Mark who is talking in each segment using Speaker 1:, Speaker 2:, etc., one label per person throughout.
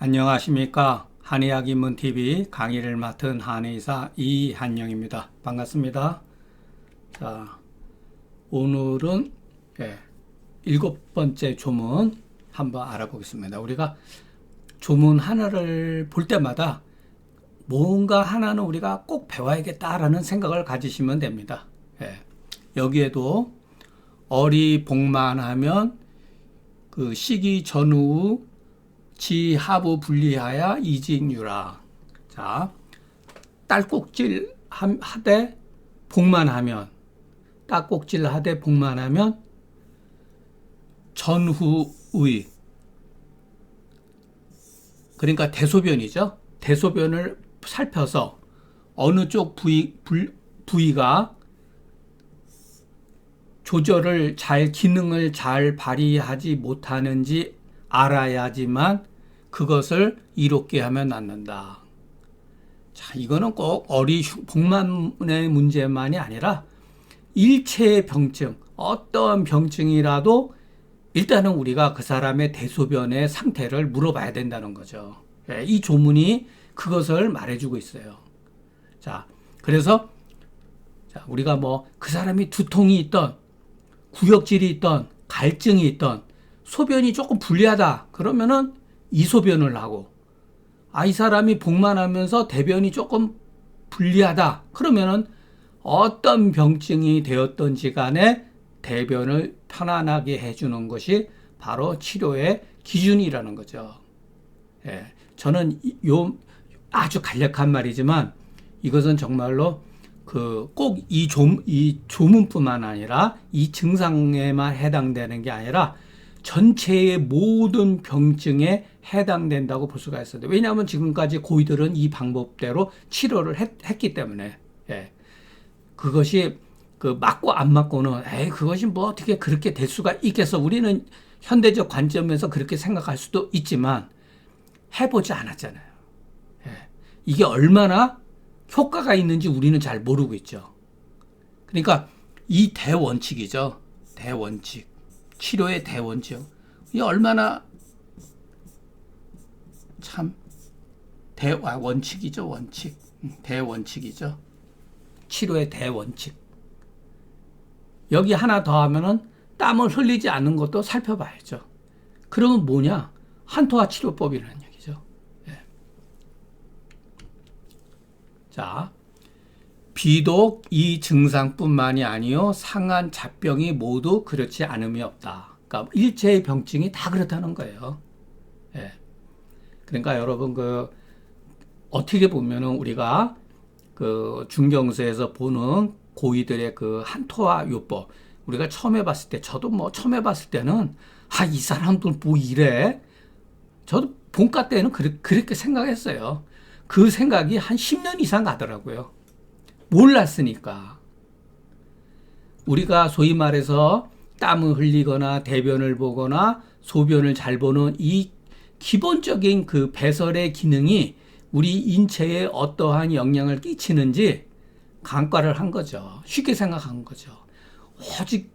Speaker 1: 안녕하십니까. 한의학입문TV 강의를 맡은 한의사 이한영입니다. 반갑습니다. 자, 오늘은 일곱 번째 조문 한번 알아보겠습니다. 우리가 조문 하나를 볼 때마다 뭔가 하나는 우리가 꼭 배워야겠다라는 생각을 가지시면 됩니다. 여기에도 어리복만하면 그 시기 전후 지하부 분리하여 이진유라. 자, 딸꾹질 하되 복만하면, 딸꾹질 하되 복만하면 전후의, 그러니까 대소변이죠. 대소변을 살펴서 어느 쪽 부위가 조절을 기능을 잘 발휘하지 못하는지 알아야지만 그것을 이롭게 하면 낫는다. 자, 이거는 꼭 복만의 문제만이 아니라 일체의 병증, 어떠한 병증이라도 일단은 우리가 그 사람의 대소변의 상태를 물어봐야 된다는 거죠. 이 조문이 그것을 말해주고 있어요. 자, 그래서 우리가 그 사람이 두통이 있던, 구역질이 있던, 갈증이 있던, 소변이 조금 불리하다 그러면은 이소변을 하고, 이 사람이 복만하면서 대변이 조금 불리하다 그러면은 어떤 병증이 되었던지 간에 대변을 편안하게 해주는 것이 바로 치료의 기준이라는 거죠. 저는 아주 간략한 말이지만 이것은 정말로 꼭 이 조문뿐만 아니라 이 증상에만 해당되는 게 아니라 전체의 모든 병증에 해당된다고 볼 수가 있습니다. 왜냐하면 지금까지 고의들은 이 방법대로 치료를 했기 때문에, 그것이 맞고 안 맞고는 그것이 어떻게 그렇게 될 수가 있겠어. 우리는 현대적 관점에서 그렇게 생각할 수도 있지만 해보지 않았잖아요. 이게 얼마나 효과가 있는지 우리는 잘 모르고 있죠. 그러니까 이 대원칙이죠. 대원칙. 치료의 대원칙. 이게 얼마나 참 원칙이죠. 원칙. 대원칙이죠. 치료의 대원칙. 여기 하나 더 하면은 땀을 흘리지 않는 것도 살펴봐야죠. 그러면 뭐냐? 한토화 치료법이라는 얘기죠. 자, 비독 이 증상뿐만이 아니요 상한 잡병이 모두 그렇지 않음이 없다. 그러니까 일체의 병증이 다 그렇다는 거예요. 그러니까 여러분 어떻게 보면은 우리가 중경서에서 보는 고의들의 한토화 요법, 우리가 처음 해봤을 때, 저도 처음 해봤을 때는 이 사람들 뭐 이래? 저도 본과 때는 그렇게 생각했어요. 그 생각이 한 10년 이상 가더라고요. 몰랐으니까. 우리가 소위 말해서 땀을 흘리거나 대변을 보거나 소변을 잘 보는 이 기본적인 배설의 기능이 우리 인체에 어떠한 영향을 끼치는지 간과를 한 거죠. 쉽게 생각한 거죠. 오직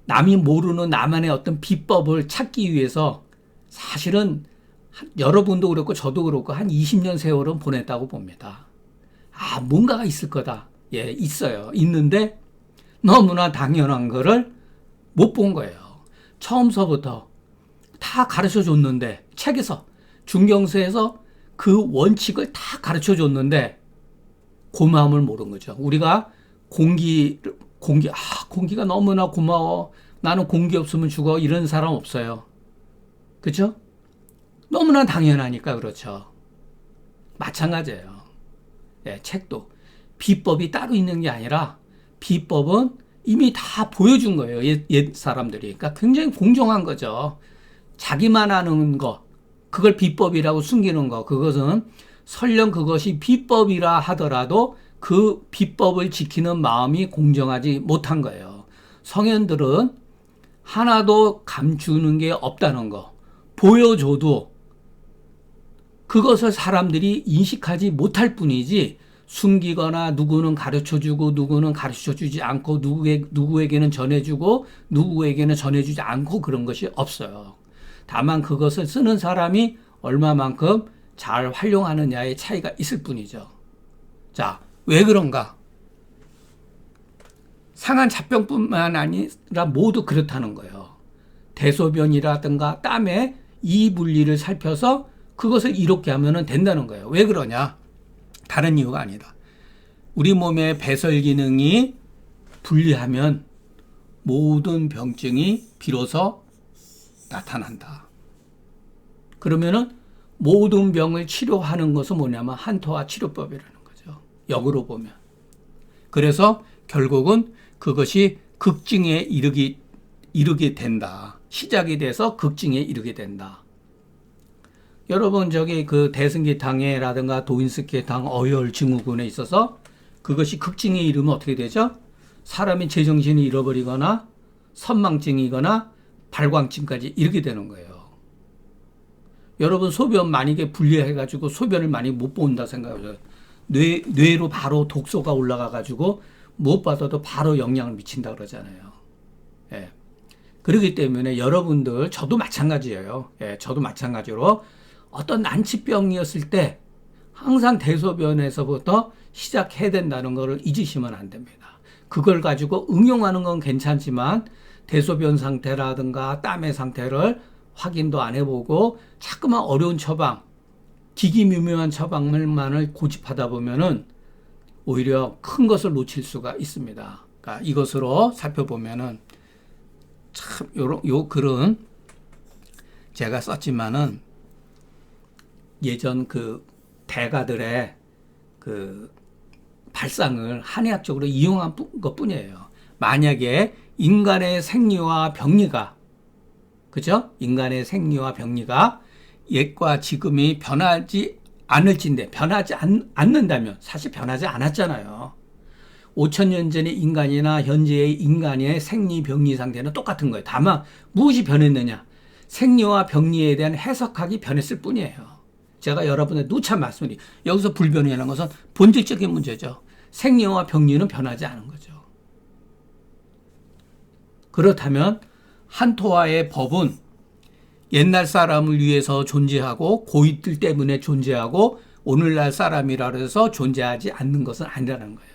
Speaker 1: 남이 모르는 나만의 어떤 비법을 찾기 위해서 사실은 여러분도 그렇고 저도 그렇고 한 20년 세월은 보냈다고 봅니다. 뭔가가 있을 거다. 있어요. 있는데 너무나 당연한 거를 못 본 거예요. 처음서부터 다 가르쳐 줬는데, 책에서, 중경서에서 그 원칙을 다 가르쳐 줬는데 그 마음을 모른 거죠. 우리가 공기가 너무나 고마워. 나는 공기 없으면 죽어. 이런 사람 없어요. 그렇죠? 너무나 당연하니까 그렇죠. 마찬가지예요. 책도 비법이 따로 있는 게 아니라 비법은 이미 다 보여준 거예요. 옛 사람들이. 그러니까 굉장히 공정한 거죠. 자기만 아는 거, 그걸 비법이라고 숨기는 거, 그것은 설령 그것이 비법이라 하더라도 그 비법을 지키는 마음이 공정하지 못한 거예요. 성현들은 하나도 감추는 게 없다는 거, 보여줘도 그것을 사람들이 인식하지 못할 뿐이지 숨기거나 누구는 가르쳐주고 누구는 가르쳐주지 않고 누구에게는 전해주고 누구에게는 전해주지 않고 그런 것이 없어요. 다만 그것을 쓰는 사람이 얼마만큼 잘 활용하느냐의 차이가 있을 뿐이죠. 자, 왜 그런가? 상한 잡병뿐만 아니라 모두 그렇다는 거예요. 대소변이라든가 땀의 이 분리를 살펴서 그것을 이롭게 하면 된다는 거예요. 왜 그러냐? 다른 이유가 아니다. 우리 몸의 배설 기능이 분리하면 모든 병증이 비로소 나타난다. 그러면은 모든 병을 치료하는 것은 뭐냐면 한토화 치료법이라는 거죠. 역으로 보면. 그래서 결국은 그것이 극증에 이르게 된다. 시작이 돼서 극증에 이르게 된다. 여러분 그 대승기탕해라든가 도인스키탕 어혈 증후군에 있어서 그것이 극증에 이르면 어떻게 되죠? 사람이 제정신이 잃어버리거나 선망증이거나 발광증까지 이르게 되는 거예요. 여러분 소변 만약에 분리해가지고 소변을 많이 못 본다 생각해요. 뇌로 바로 독소가 올라가가지고 무엇 받아도 바로 영향을 미친다 그러잖아요. 예. 그렇기 때문에 여러분들, 저도 마찬가지예요. 예, 저도 마찬가지로 어떤 난치병이었을 때 항상 대소변에서부터 시작해야 된다는 것을 잊으시면 안 됩니다. 그걸 가지고 응용하는 건 괜찮지만 대소변 상태라든가 땀의 상태를 확인도 안 해보고 자꾸만 어려운 처방, 기기묘묘한 처방만을 고집하다 보면은 오히려 큰 것을 놓칠 수가 있습니다. 그러니까 이것으로 살펴보면은 참 요 글은 제가 썼지만은 예전 그 대가들의 그 발상을 한의학적으로 이용한 것 뿐이에요. 만약에 인간의 생리와 병리가, 그죠? 인간의 생리와 병리가 옛과 지금이 변하지 않을진데, 변하지 않는다면, 사실 변하지 않았잖아요. 5,000년 전의 인간이나 현재의 인간의 생리, 병리 상태는 똑같은 거예요. 다만 무엇이 변했느냐? 생리와 병리에 대한 해석학이 변했을 뿐이에요. 제가 여러분의 누차 말씀드린 여기서 불변이라는 것은 본질적인 문제죠. 생리와 병리는 변하지 않은 거죠. 그렇다면 한토화의 법은 옛날 사람을 위해서 존재하고 고이들 때문에 존재하고 오늘날 사람이라 해서 존재하지 않는 것은 아니라는 거예요.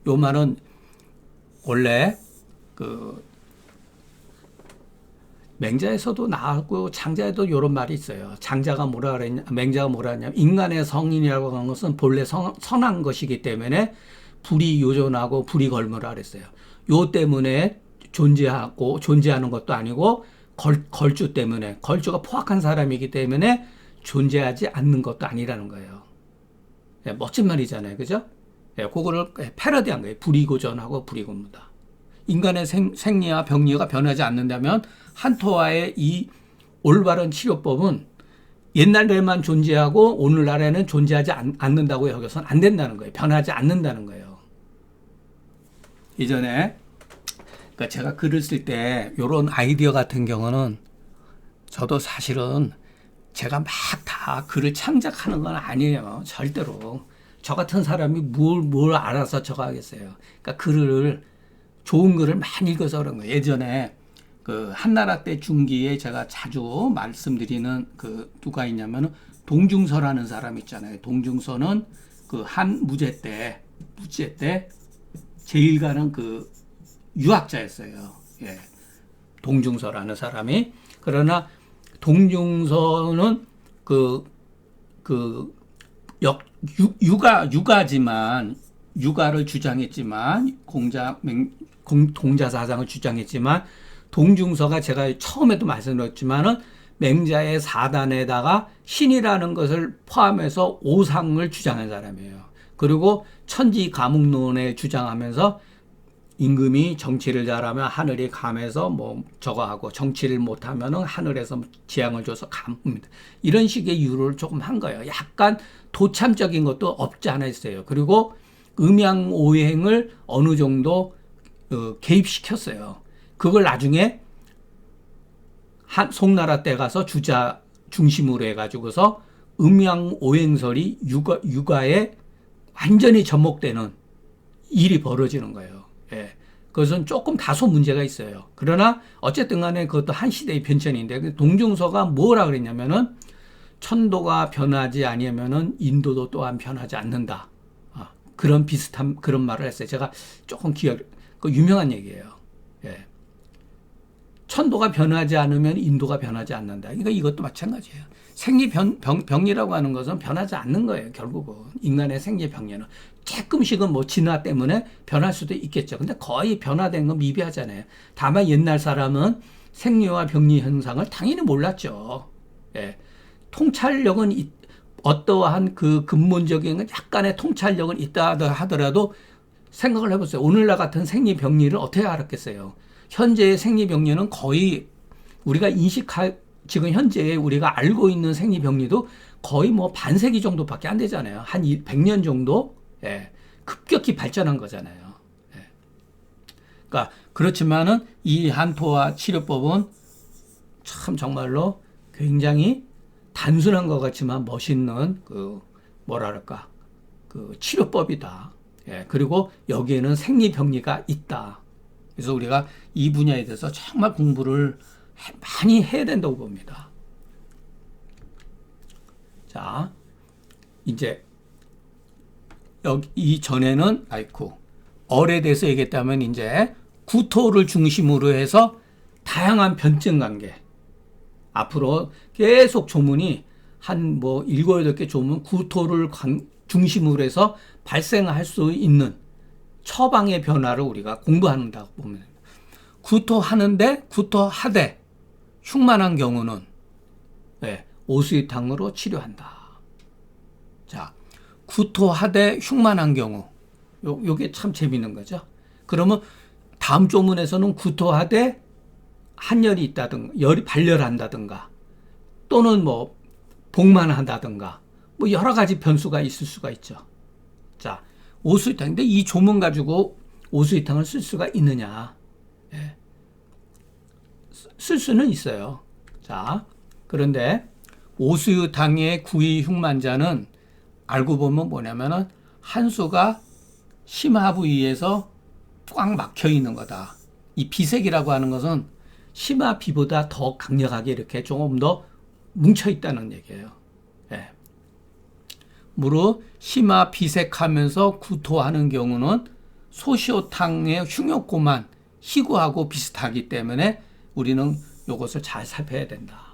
Speaker 1: 요 말은 원래 그 맹자에서도 나오고 장자에도 이런 말이 있어요. 장자가 뭐라 그랬냐, 맹자가 뭐라 했냐면 인간의 성인이라고 하는 것은 본래 선한 것이기 때문에 불이 요존하고 불이 걸무라 그랬어요. 요 때문에 존재하는 것도 아니고 걸주 때문에, 걸주가 포악한 사람이기 때문에 존재하지 않는 것도 아니라는 거예요. 예, 멋진 말이잖아요. 그죠? 예, 그거를 패러디한 거예요. 불이 고존하고 불이 걸무다. 인간의 생리와 병리가 변하지 않는다면 한토화의 이 올바른 치료법은 옛날에만 존재하고 오늘날에는 존재하지 않는다고 여겨서는 안 된다는 거예요. 변하지 않는다는 거예요. 이전에 그러니까 제가 글을 쓸 때 이런 아이디어 같은 경우는 저도 사실은 제가 막 다 글을 창작하는 건 아니에요. 절대로. 저 같은 사람이 뭘 알아서 저거 하겠어요. 그러니까 좋은 글을 많이 읽어서 그런 거예요. 예전에 그 한나라 때 중기에 제가 자주 말씀드리는 그 누가 있냐면은 동중서라는 사람 있잖아요. 동중서는 그 한 무제 때 제일 가는 그 유학자였어요. 예. 동중서라는 사람이. 그러나 동중서는 육아를 주장했지만 공자 사상을 주장했지만 동중서가 제가 처음에도 말씀드렸지만은 맹자의 사단에다가 신이라는 것을 포함해서 오상을 주장한 사람이에요. 그리고 천지 가목론을 주장하면서 임금이 정치를 잘하면 하늘이 감해서 뭐 저거 하고 정치를 못하면은 하늘에서 재앙을 줘서 감합니다. 이런 식의 이유를 조금 한 거예요. 약간 도참적인 것도 없지 않아 있어요. 그리고 음양오행을 어느 정도 개입시켰어요. 그걸 나중에 송나라 때 가서 주자 중심으로 해가지고서 음양오행설이 육아에 완전히 접목되는 일이 벌어지는 거예요. 예. 그것은 조금 다소 문제가 있어요. 그러나 어쨌든 간에 그것도 한 시대의 변천인데 동중서가 뭐라 그랬냐면은 천도가 변하지 아니면은 인도도 또한 변하지 않는다. 그런 비슷한 그런 말을 했어요. 제가 조금 그 유명한 얘기예요. 예. 천도가 변하지 않으면 인도가 변하지 않는다. 그러니까 이것도 마찬가지예요. 생리병리라고 하는 것은 변하지 않는 거예요. 결국은 인간의 생리병리는 조금씩은 뭐 진화 때문에 변할 수도 있겠죠. 근데 거의 변화된 건 미비하잖아요. 다만 옛날 사람은 생리와 병리 현상을 당연히 몰랐죠. 예. 통찰력은 어떠한 그 근본적인 약간의 통찰력은 있다 하더라도 생각을 해보세요. 오늘날 같은 생리병리를 어떻게 알았겠어요? 현재의 생리병리는 거의 우리가 지금 현재 우리가 알고 있는 생리병리도 거의 뭐 반세기 정도밖에 안 되잖아요. 한 100년 정도? 예, 급격히 발전한 거잖아요. 예. 그러니까 그렇지만은 이 한토화 치료법은 참 정말로 굉장히 단순한 것 같지만 멋있는 그 뭐랄까 그 치료법이다. 예, 그리고 여기에는 생리병리가 있다. 그래서 우리가 이 분야에 대해서 정말 공부를 많이 해야 된다고 봅니다. 자, 이제 여기 이전에는 얼에 대해서 얘기했다면 이제 구토를 중심으로 해서 다양한 변증 관계. 앞으로 계속 조문이 한 뭐 7, 8개 조문 구토를 중심으로 해서 발생할 수 있는 처방의 변화를 우리가 공부한다고 보면 됩니다. 구토하되 흉만한 경우는 오수이탕으로 치료한다. 자, 구토하되 흉만한 경우 요게 참 재밌는 거죠. 그러면 다음 조문에서는 구토하되 한열이 있다든가 열이 발열한다든가 또는 뭐 복만한다든가 뭐 여러 가지 변수가 있을 수가 있죠. 자, 오수이탕. 근데 이 조문 가지고 오수이탕을 쓸 수가 있느냐? 예. 쓸 수는 있어요. 자, 그런데 오수유탕의 구이 흉만자는 알고 보면 뭐냐면은 한수가 심화 부위에서 꽉 막혀 있는 거다. 이 비색이라고 하는 것은 심화 비보다 더 강력하게 이렇게 조금 더 뭉쳐 있다는 얘기예요. 예. 무릇 심화 비색하면서 구토하는 경우는 소시오탕의 흉욕고만 희구하고 비슷하기 때문에 우리는 이것을 잘 살펴야 된다.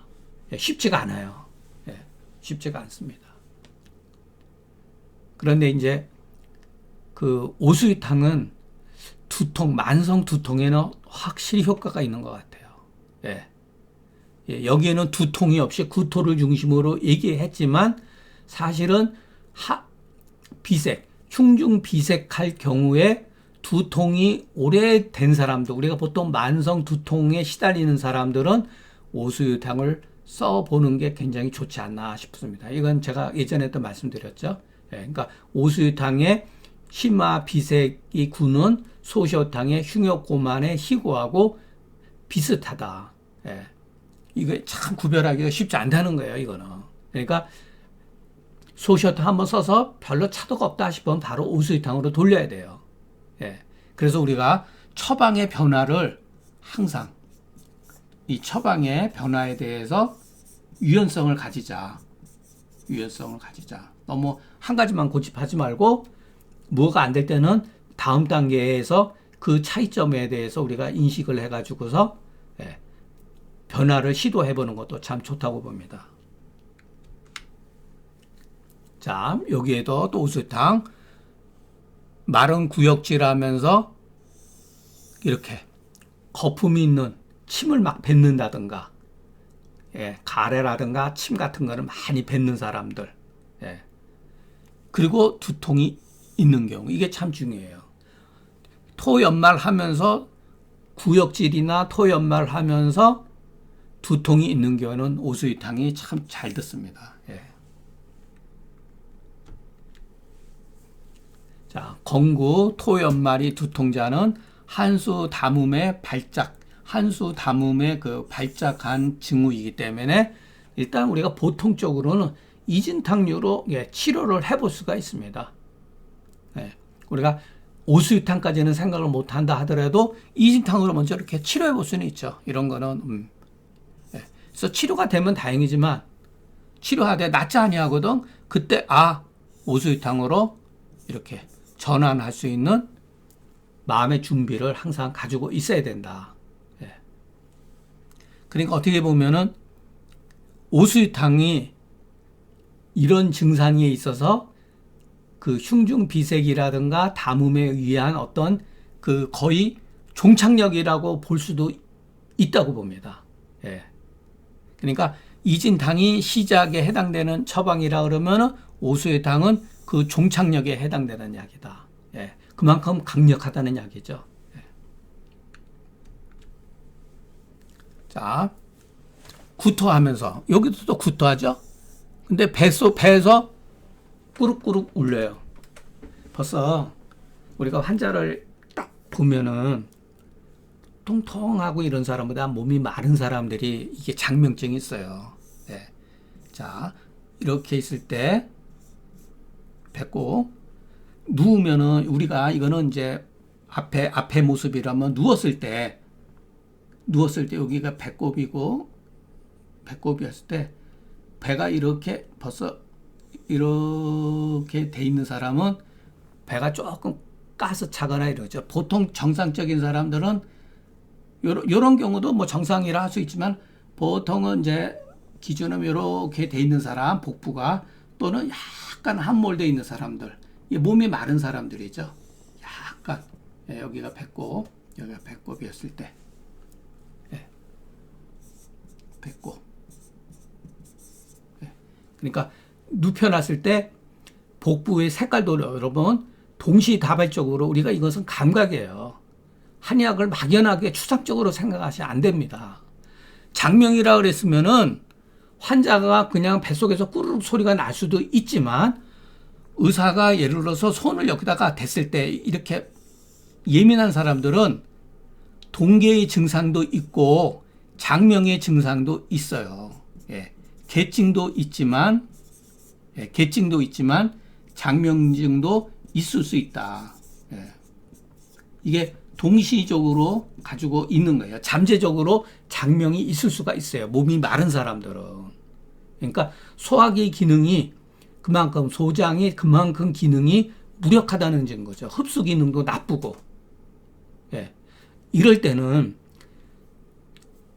Speaker 1: 예, 쉽지가 않아요. 예, 쉽지가 않습니다. 그런데 이제 그 오수이탕은 만성 두통에는 확실히 효과가 있는 것 같아요. 예. 예, 여기에는 두통이 없이 구토를 중심으로 얘기했지만 사실은 흉중 비색할 경우에 두통이 오래된 사람들, 우리가 보통 만성 두통에 시달리는 사람들은 오수유탕을 써보는 게 굉장히 좋지 않나 싶습니다. 이건 제가 예전에도 말씀드렸죠. 예, 그러니까 오수유탕의 심화 비색이 구는 소시오탕의 흉욕고만의 희고하고 비슷하다. 예, 이거 참 구별하기가 쉽지 않다는 거예요, 이거는. 그러니까 소시오탕 한번 써서 별로 차도가 없다 싶으면 바로 오수유탕으로 돌려야 돼요. 예. 그래서 우리가 처방의 변화를 항상 이 처방의 변화에 대해서 유연성을 가지자. 너무 한 가지만 고집하지 말고 뭐가 안 될 때는 다음 단계에서 그 차이점에 대해서 우리가 인식을 해가지고서 변화를 시도해보는 것도 참 좋다고 봅니다. 자, 여기에도 또 오수탕 마른 구역질하면서 이렇게 거품이 있는 침을 막 뱉는다든가, 가래라든가 침 같은 거를 많이 뱉는 사람들, 그리고 두통이 있는 경우, 이게 참 중요해요. 토연말 하면서 구역질이나 토연말 하면서 두통이 있는 경우는 오수이탕이 참 잘 듣습니다. 자, 건구 토연말이 두통자는 한수 담음의 그 발작한 징후이기 때문에 일단 우리가 보통적으로는 이진탕류로 치료를 해볼 수가 있습니다. 우리가 오수유탕까지는 생각을 못 한다 하더라도 이진탕으로 먼저 이렇게 치료해 볼 수는 있죠. 이런 거는 그래서 치료가 되면 다행이지만 치료하되 낫지 아니하거든. 그때 오수유탕으로 이렇게 전환할 수 있는 마음의 준비를 항상 가지고 있어야 된다. 예. 그러니까 어떻게 보면은 오수유탕이 이런 증상에 있어서 그 흉중비색이라든가 담음에 의한 어떤 그 거의 종착역이라고 볼 수도 있다고 봅니다. 예. 그러니까 이진탕이 시작에 해당되는 처방이라 그러면 오수유탕은 그 종착역에 해당되는 약이다. 예. 그만큼 강력하다는 약이죠. 예. 자, 구토하면서 여기도 또 구토하죠. 근데 배에서 꾸룩꾸룩 울려요. 벌써 우리가 환자를 딱 보면은 통통하고 이런 사람보다 몸이 마른 사람들이 이게 장명증이 있어요. 네. 자, 이렇게 있을 때 뱉고 누우면은 우리가 이거는 이제 앞에 모습이라면 누웠을 때 여기가 배꼽이었을 때 배가 이렇게 벌써 이렇게 돼 있는 사람은 배가 조금 가스 차거나 이러죠. 보통 정상적인 사람들은 요런 경우도 뭐 정상이라 할 수 있지만 보통은 이제 기준은 이렇게 돼 있는 사람, 복부가 또는 약간 함몰돼 있는 사람들, 몸이 마른 사람들이죠. 약간 여기가 배꼽, 여기가 배꼽이었을 때, 배꼽. 그러니까 눕혀놨을 때 복부의 색깔도 여러분 동시다발적으로 우리가 이것은 감각이에요. 한약을 막연하게 추상적으로 생각하시면 안 됩니다. 장명이라 그랬으면은 환자가 그냥 뱃속에서 꾸르륵 소리가 날 수도 있지만 의사가 예를 들어서 손을 여기다가 댔을 때 이렇게 예민한 사람들은 동계의 증상도 있고 장명의 증상도 있어요. 예. 계증도 있지만 장명증도 있을 수 있다. 예. 이게 동시적으로 가지고 있는 거예요. 잠재적으로 장명이 있을 수가 있어요. 몸이 마른 사람들은. 그러니까 소화기 기능이 그만큼 소장이 그만큼 기능이 무력하다는 증거죠. 흡수 기능도 나쁘고. 예. 이럴 때는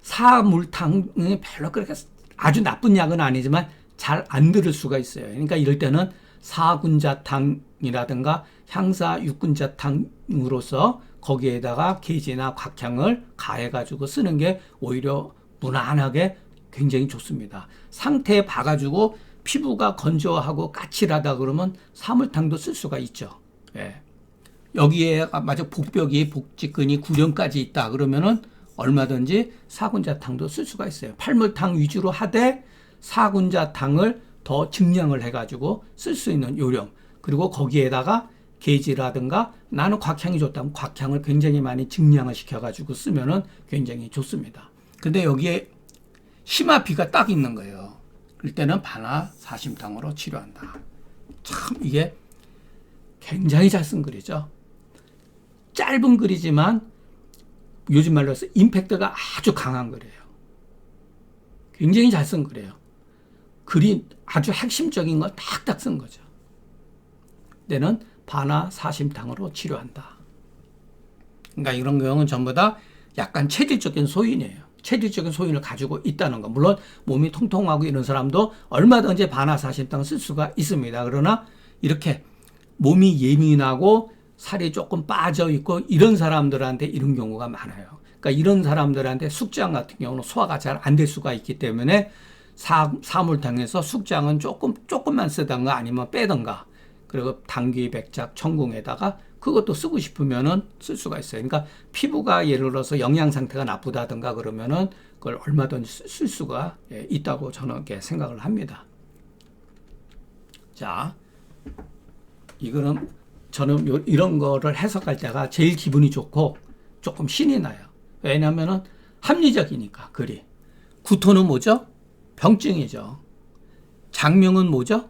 Speaker 1: 사물탕이 별로 그렇게 아주 나쁜 약은 아니지만 잘 안 들을 수가 있어요. 그러니까 이럴 때는 사군자탕이라든가 향사 육군자탕으로서 거기에다가 계지나 곽향을 가해가지고 쓰는 게 오히려 무난하게 굉장히 좋습니다. 상태에 봐가지고 피부가 건조하고 까칠하다 그러면 사물탕도 쓸 수가 있죠. 예. 여기에 마저 복벽이 복직근이 구령까지 있다 그러면은 얼마든지 사군자탕도 쓸 수가 있어요. 팔물탕 위주로 하되 사군자탕을 더 증량을 해가지고 쓸 수 있는 요령. 그리고 거기에다가 계지라든가 나는 곽향이 좋다면 곽향을 굉장히 많이 증량을 시켜가지고 쓰면은 굉장히 좋습니다. 근데 여기에 심화비가 딱 있는 거예요. 그럴 때는 반화 사심탕으로 치료한다. 참 이게 굉장히 잘 쓴 글이죠. 짧은 글이지만 요즘 말로 해서 임팩트가 아주 강한 글이에요. 굉장히 잘 쓴 글이에요. 글이 아주 핵심적인 걸 딱딱 쓴 거죠. 때는 반화 사심탕으로 치료한다. 그러니까 이런 경우는 전부 다 약간 체질적인 소인이에요. 체질적인 소인을 가지고 있다는 거. 물론 몸이 통통하고 이런 사람도 얼마든지 반화 사심탕을 쓸 수가 있습니다. 그러나 이렇게 몸이 예민하고 살이 조금 빠져 있고 이런 사람들한테 이런 경우가 많아요. 그러니까 이런 사람들한테 숙장 같은 경우는 소화가 잘 안 될 수가 있기 때문에 사물탕에서 숙장은 조금만 쓰던가 아니면 빼던가 그리고 당귀, 백작, 청궁에다가 그것도 쓰고 싶으면은 쓸 수가 있어요. 그러니까 피부가 예를 들어서 영양 상태가 나쁘다든가 그러면은 그걸 얼마든지 쓸 수가 있다고 저는 이렇게 생각을 합니다. 자, 이거는 저는 이런 거를 해석할 때가 제일 기분이 좋고 조금 신이 나요. 왜냐면은 합리적이니까 글이. 구토는 뭐죠? 병증이죠. 장명은 뭐죠?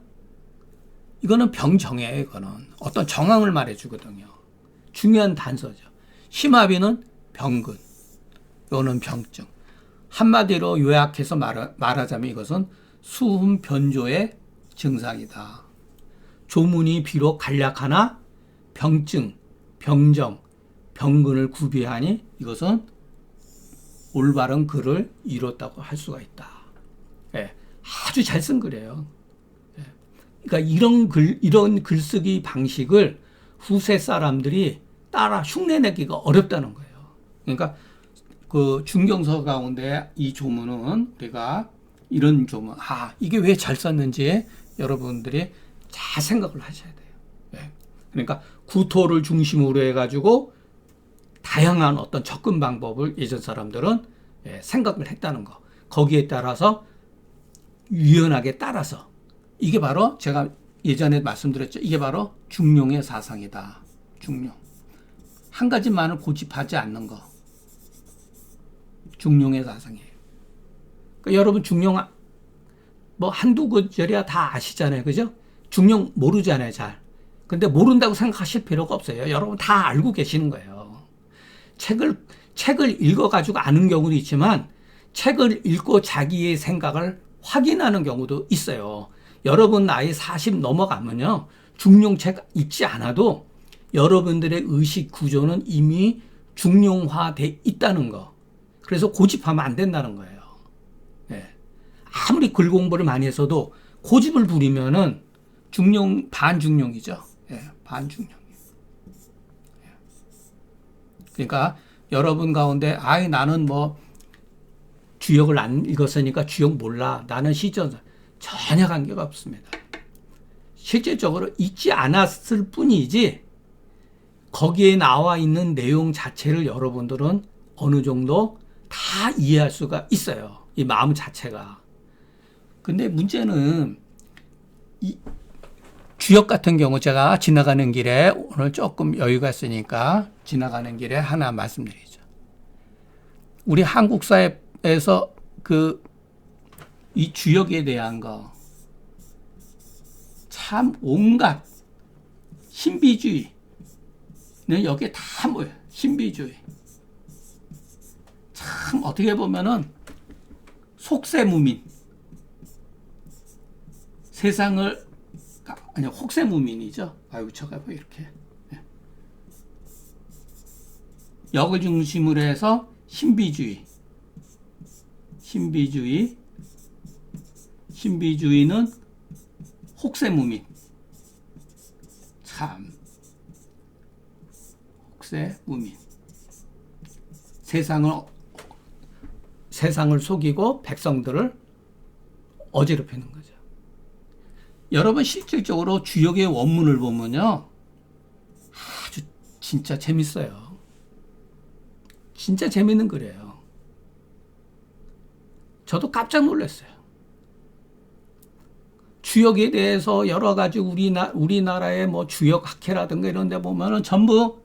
Speaker 1: 이거는 병정이에요. 이거는 어떤 정황을 말해주거든요. 중요한 단서죠. 심화비는 병근, 이거는 병증. 한마디로 요약해서 말하자면 이것은 수흠 변조의 증상이다. 조문이 비록 간략하나 병증, 병정, 병근을 구비하니 이것은 올바른 글을 이뤘다고 할 수가 있다. 예, 아주 잘 쓴 글이에요. 예, 그러니까 이런 글쓰기 방식을 후세 사람들이 따라 흉내내기가 어렵다는 거예요. 그러니까 그 중경서 가운데 이 조문은 우리가 이런 조문, 이게 왜 잘 썼는지 여러분들이 잘 생각을 하셔야 돼요. 예. 그러니까 구토를 중심으로 해가지고 다양한 어떤 접근 방법을 예전 사람들은 생각을 했다는 거. 거기에 따라서 유연하게 따라서 이게 바로 제가 예전에 말씀드렸죠. 이게 바로 중용의 사상이다. 중용. 한 가지만을 고집하지 않는 거. 중용의 사상이에요. 그러니까 여러분 중용 뭐 한두 구절이야 다 아시잖아요. 그죠? 중용 모르잖아요. 잘. 근데 모른다고 생각하실 필요가 없어요. 여러분 다 알고 계시는 거예요. 책을 읽어가지고 아는 경우도 있지만 책을 읽고 자기의 생각을 확인하는 경우도 있어요. 여러분 나이 40 넘어가면요. 중용책 읽지 않아도 여러분들의 의식 구조는 이미 중용화돼 있다는 거. 그래서 고집하면 안 된다는 거예요. 네. 아무리 글 공부를 많이 했어도 고집을 부리면은 반중용이죠. 네, 반중용. 그러니까 여러분 가운데 나는 뭐 주역을 안 읽었으니까 주역 몰라. 나는 시전 전혀 관계가 없습니다. 실질적으로 읽지 않았을 뿐이지 거기에 나와 있는 내용 자체를 여러분들은 어느 정도 다 이해할 수가 있어요. 이 마음 자체가. 근데 문제는 이 주역 같은 경우 제가 지나가는 길에 오늘 조금 여유가 있으니까 지나가는 길에 하나 말씀드리죠. 우리 한국 사회에서 이 주역에 대한 거 참 온갖 신비주의는 여기에 다 모여요. 신비주의. 참 어떻게 보면은 속세무민. 세상을 혹세무민이죠. 저가 뭐 이렇게. 역을 중심으로 해서 신비주의는 혹세무민. 참 혹세무민. 세상을 속이고 백성들을 어지럽히는 거죠. 여러분 실질적으로 주역의 원문을 보면요. 아주 진짜 재밌어요. 진짜 재밌는 글이에요. 저도 깜짝 놀랐어요. 주역에 대해서 여러 가지 우리나라의 뭐 주역 학회라든가 이런 데 보면은 전부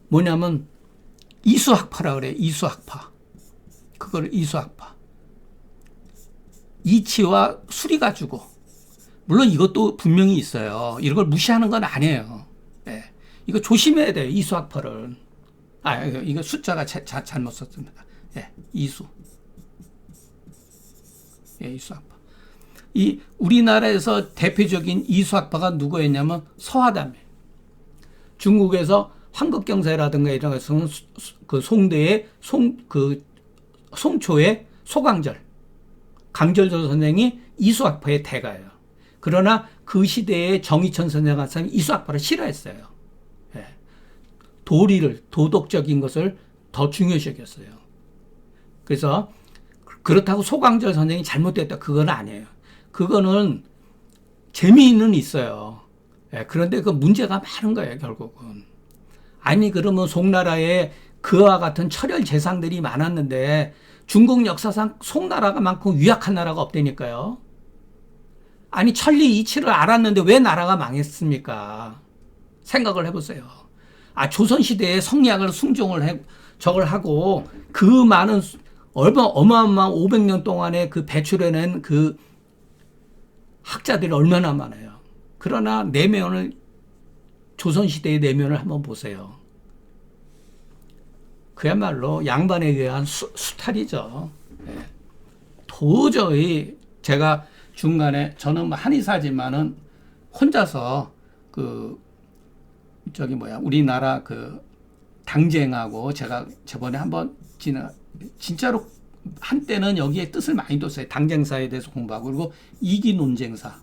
Speaker 1: 뭐냐면 이수학파라 그래요. 이수학파. 그걸 이수학파. 이치와 수리 가지고. 물론 이것도 분명히 있어요. 이런 걸 무시하는 건 아니에요. 네. 이거 조심해야 돼요. 이수학파를. 이거 숫자가 잘못 썼습니다. 이수. 이수학파. 이 우리나라에서 대표적인 이수학파가 누구였냐면 서하담이에요. 중국에서 황급경세라든가 이런 것은 그 송대의 송초의 소강절, 강절조 선생이 이수학파의 대가예요. 그러나 그 시대에 정의천 선생 같은 사람이 이수학파를 싫어했어요. 도덕적인 것을 더 중요시 여겼어요. 그래서 그렇다고 소강절 선생이 잘못됐다. 그건 아니에요. 그거는 재미는 있어요. 그런데 그 문제가 많은 거예요, 결국은. 아니, 그러면 송나라에 그와 같은 철혈 재상들이 많았는데 중국 역사상 송나라만큼 위약한 나라가 없다니까요. 아니, 천리 이치를 알았는데 왜 나라가 망했습니까? 생각을 해보세요. 조선시대에 성리학을 저걸 하고 그 많은 어마어마한 500년 동안에 그 배출해낸 그 학자들이 얼마나 많아요. 그러나 조선시대의 내면을 한번 보세요. 그야말로 양반에 의한 수탈이죠. 도저히 제가 중간에 저는 뭐 한의사지만은 혼자서 그 저기 뭐야 우리나라 그 당쟁하고 제가 저번에 한번 진짜로 한때는 여기에 뜻을 많이 뒀어요. 당쟁사에 대해서 공부하고 그리고 이기 논쟁사.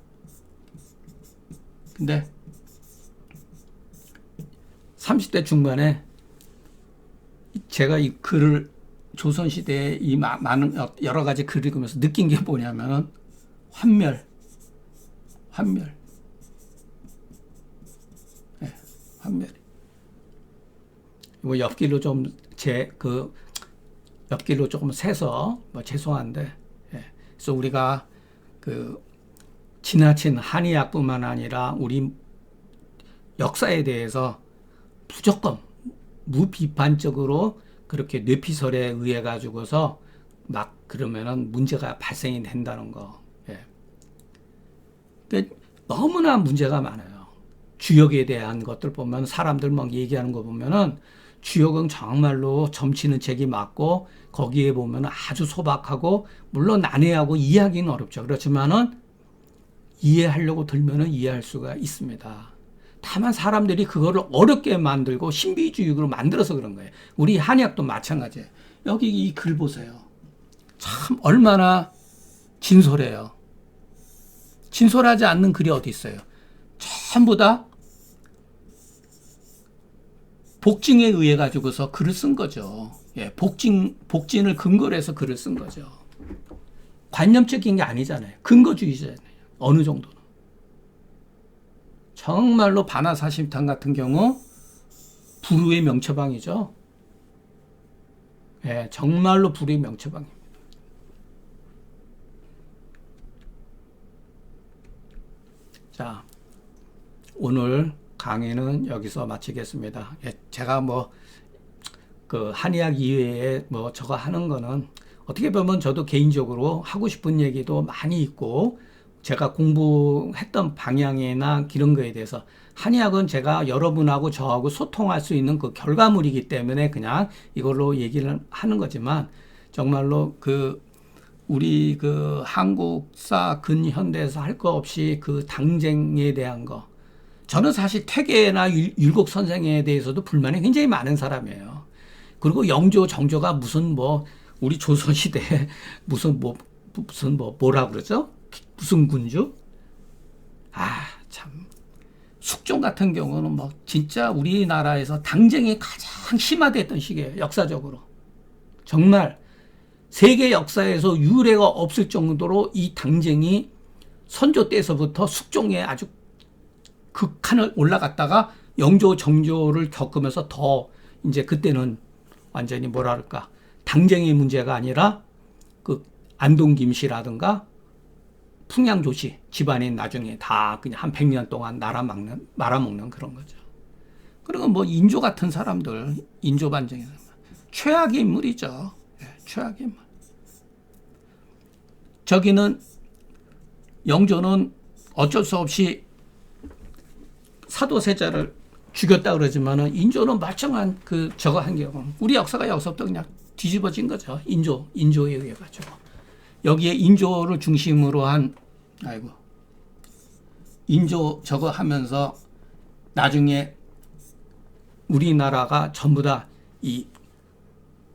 Speaker 1: 근데 30대 중반에 제가 이 글을 조선시대에 이 많은 여러 가지 글을 읽으면서 느낀 게 뭐냐면 환멸. 네, 환멸. 뭐 옆길로 좀 옆길로 조금 새서 뭐 죄송한데, 예. 그래서 우리가 그 지나친 한의학뿐만 아니라 우리 역사에 대해서 무조건 무비판적으로 그렇게 뇌피설에 의해 가지고서 막 그러면은 문제가 발생이 된다는 거. 예. 그러니까 너무나 문제가 많아요. 주역에 대한 것들 보면 사람들 막 얘기하는 거 보면은 주역은 정말로 점치는 책이 맞고 거기에 보면 아주 소박하고 물론 난해하고 이해하기는 어렵죠. 그렇지만은 이해하려고 들면은 이해할 수가 있습니다. 다만 사람들이 그거를 어렵게 만들고 신비주의로 만들어서 그런 거예요. 우리 한의학도 마찬가지예요. 여기 이 글 보세요. 참 얼마나 진솔해요. 진솔하지 않는 글이 어디 있어요. 전부 다 복증에 의해 가지고서 글을 쓴 거죠. 예, 복진을 근거로 해서 글을 쓴 거죠. 관념적인 게 아니잖아요. 근거주의잖아요. 어느 정도는. 정말로 반화사심탕 같은 경우 불후의 명처방이죠. 예, 정말로 불후의 명처방입니다. 자, 오늘 강의는 여기서 마치겠습니다. 예, 제가 뭐 그 한의학 이외에 뭐 저거 하는 거는 어떻게 보면 저도 개인적으로 하고 싶은 얘기도 많이 있고 제가 공부했던 방향이나 이런 거에 대해서 한의학은 제가 여러분하고 저하고 소통할 수 있는 그 결과물이기 때문에 그냥 이걸로 얘기를 하는 거지만 정말로 그 우리 그 한국사 근현대에서 할 거 없이 그 당쟁에 대한 거 저는 사실 태계나 율곡 선생에 대해서도 불만이 굉장히 많은 사람이에요. 그리고 영조, 정조가 무슨 뭐 우리 조선시대에 무슨 뭐라 그러죠? 무슨 군주? 아, 참. 숙종 같은 경우는 뭐 진짜 우리나라에서 당쟁이 가장 심화됐던 시기예요. 역사적으로. 정말 세계 역사에서 유례가 없을 정도로 이 당쟁이 선조 때서부터 숙종에 아주 극한을 올라갔다가 영조, 정조를 겪으면서 더 이제 그때는 완전히 뭐랄까 당쟁의 문제가 아니라 그 안동 김씨라든가 풍양조씨 집안이 나중에 다 그냥 한 100년 동안 말아먹는 그런 거죠. 그리고 뭐 인조 같은 사람들, 인조 반정이 최악의 인물이죠. 예, 최악의 인물. 저기는 영조는 어쩔 수 없이 사도세자를 죽였다 그러지만은 인조는 멀쩡한 그 저거 한 경우 우리 역사가 여기서부터 그냥 뒤집어진 거죠. 인조에 의해 가지고 여기에 인조를 중심으로 한 인조 저거 하면서 나중에 우리나라가 전부 다 이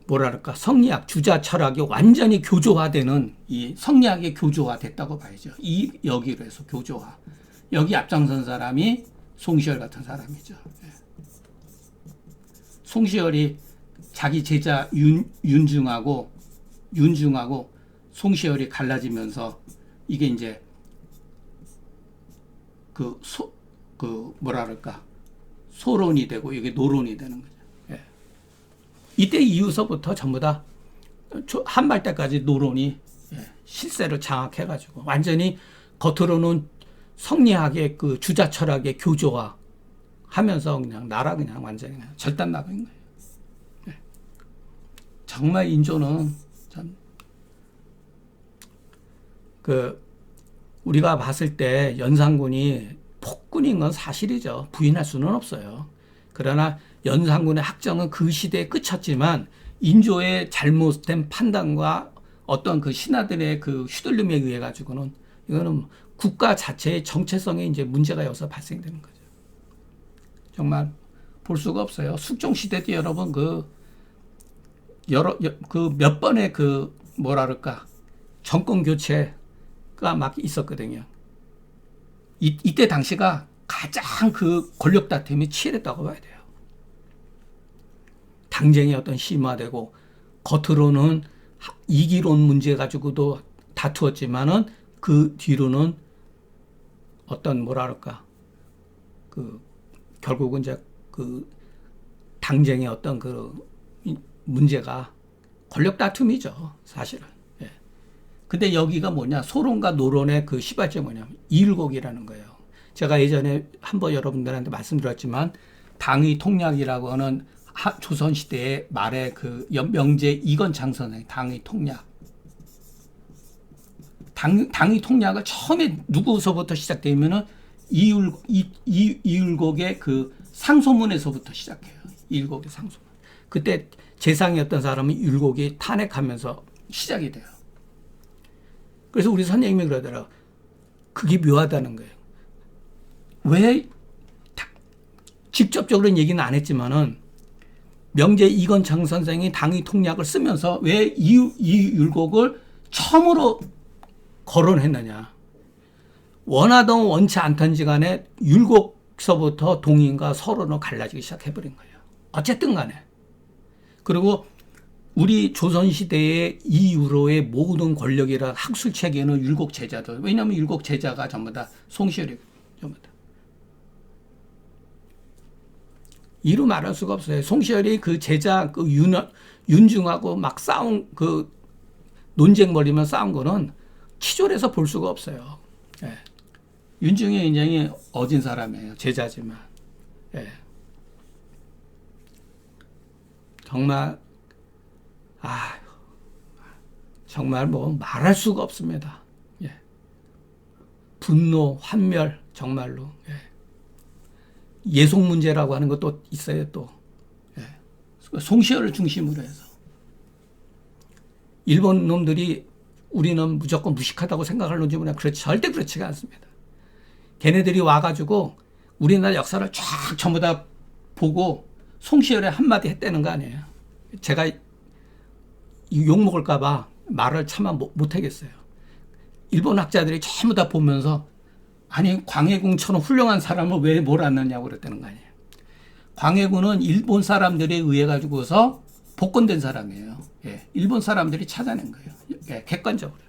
Speaker 1: 뭐랄까 성리학 주자 철학이 완전히 교조화되는 이 성리학이 교조화됐다고 봐야죠. 이 여기로 해서 교조화. 여기 앞장선 사람이 송시열 같은 사람이죠. 송시열이 자기 제자 윤중하고 송시열이 갈라지면서 이게 이제 뭐랄까 소론이 되고 이게 노론이 되는 거죠. 예. 이때 이후서부터 전부 다 한말 때까지 노론이 실세를 장악해가지고 완전히 겉으로는 성리학의 그 주자 철학의 교조화 하면서 그냥 나라 그냥 완전히 그냥 절단 나가는 거예요. 네. 정말 인조는 참 그 우리가 봤을 때 연산군이 폭군인 건 사실이죠. 부인할 수는 없어요. 그러나 연산군의 학정은 그 시대에 끝쳤지만 인조의 잘못된 판단과 어떤 그 신하들의 그 휘둘림에 의해 가지고는 이거는 국가 자체의 정체성에 이제 문제가 여기서 발생되는 거죠. 정말 볼 수가 없어요. 숙종 시대 때 여러분 그 몇 번의 그 뭐라 그럴까 정권 교체가 막 있었거든요. 이때 당시가 가장 그 권력 다툼이 치열했다고 봐야 돼요. 당쟁이 어떤 심화되고 겉으로는 이기론 문제 가지고도 다투었지만은 그 뒤로는 어떤 뭐라 그럴까 그 결국은 이제 그 당쟁의 어떤 그 문제가 권력 다툼이죠, 사실은. 예. 근데 여기가 뭐냐, 소론과 노론의 그 시발점이 뭐냐면 이율곡이라는 거예요. 제가 예전에 한번 여러분들한테 말씀드렸지만 당의 통략이라고 하는 조선시대의 말의 그 명제 이건창 선생 당의 통략. 당의 통략을 처음에 누구서부터 시작되면은 이율곡의 그 상소문에서부터 시작해요. 이율곡의 상소문. 그때 재상이었던 사람은 율곡이 탄핵하면서 시작이 돼요. 그래서 우리 선생님이 그러더라고요. 그게 묘하다는 거예요. 왜 직접적으로는 얘기는 안 했지만은 명제 이건창 선생이 당의 통략을 쓰면서 왜 이율곡을 처음으로 거론했느냐. 원하던 원치 않던지 간에 율곡서부터 동인과 서로는 갈라지기 시작해버린 거예요. 어쨌든 간에. 그리고 우리 조선시대의 이후로의 모든 권력이라 학술 체계는 율곡 제자들. 왜냐하면 율곡 제자가 전부 다 송시열이 전부 다. 이루 말할 수가 없어요. 송시열이 그 제자 그 윤중하고 막 싸운 그 논쟁 벌이면 싸운 거는 치졸해서 볼 수가 없어요. 예. 윤중이 굉장히 어진 사람이에요. 제자지만. 예. 정말 정말 뭐 말할 수가 없습니다. 예. 분노, 환멸 정말로. 예. 예속 문제라고 하는 것도 있어요. 또 예. 송시열을 중심으로 해서 일본 놈들이 우리는 무조건 무식하다고 생각하는지 모르겠는데 그렇지 절대 그렇지가 않습니다. 걔네들이 와가지고 우리나라 역사를 쫙 전부 다 보고 송시열에 한마디 했다는 거 아니에요. 제가 욕먹을까봐 말을 차마 못하겠어요. 일본 학자들이 전부 다 보면서 아니 광해군처럼 훌륭한 사람을 왜 몰았느냐고 그랬다는 거 아니에요. 광해군은 일본 사람들에 의해 가지고서 복권된 사람이에요. 예, 일본 사람들이 찾아낸 거예요. 예, 객관적으로.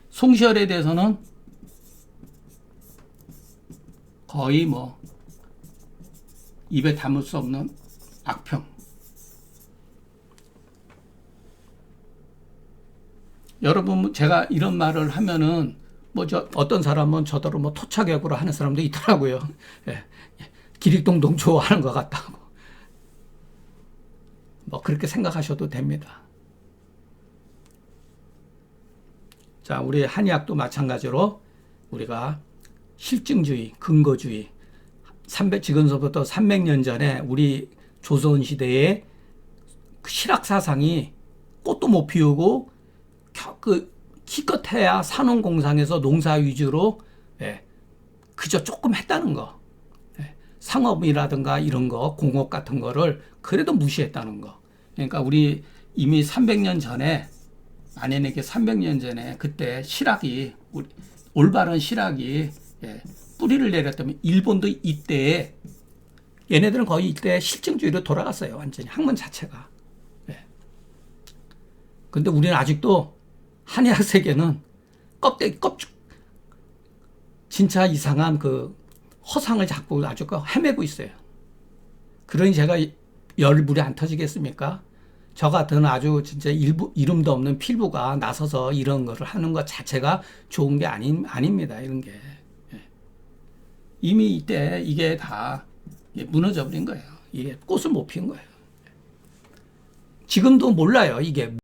Speaker 1: 송시열에 대해서는 거의 뭐 입에 담을 수 없는 악평. 여러분 제가 이런 말을 하면은 뭐 어떤 사람은 저더러 뭐 토착약으로 하는 사람도 있더라고요. 예, 기릭동동 좋아하는 것 같다고. 뭐 그렇게 생각하셔도 됩니다. 자, 우리 한의학도 마찬가지로 우리가 실증주의, 근거주의, 지금서부터 300년 전에 우리 조선시대의 실학사상이 꽃도 못 피우고 기껏해야 산업공상에서 농사 위주로 그저 조금 했다는 거. 상업이라든가 이런 거, 공업 같은 거를 그래도 무시했다는 거. 그러니까 우리 이미 300년 전에, 만약에 300년 전에 그때 실학이, 올바른 실학이 뿌리를 내렸다면 일본도 이때에 얘네들은 거의 이때 실증주의로 돌아갔어요. 완전히 학문 자체가. 근데 우리는 아직도 한의학 세계는 진짜 이상한 그 허상을 자꾸 아주 헤매고 있어요. 그러니 제가 열불이 안 터지겠습니까? 저 같은 아주 진짜 이름도 없는 필부가 나서서 이런 거를 하는 것 자체가 좋은 게 아닙니다. 이런 게. 이미 이때 이게 다 무너져 버린 거예요. 이게 꽃을 못 피운 거예요. 지금도 몰라요. 이게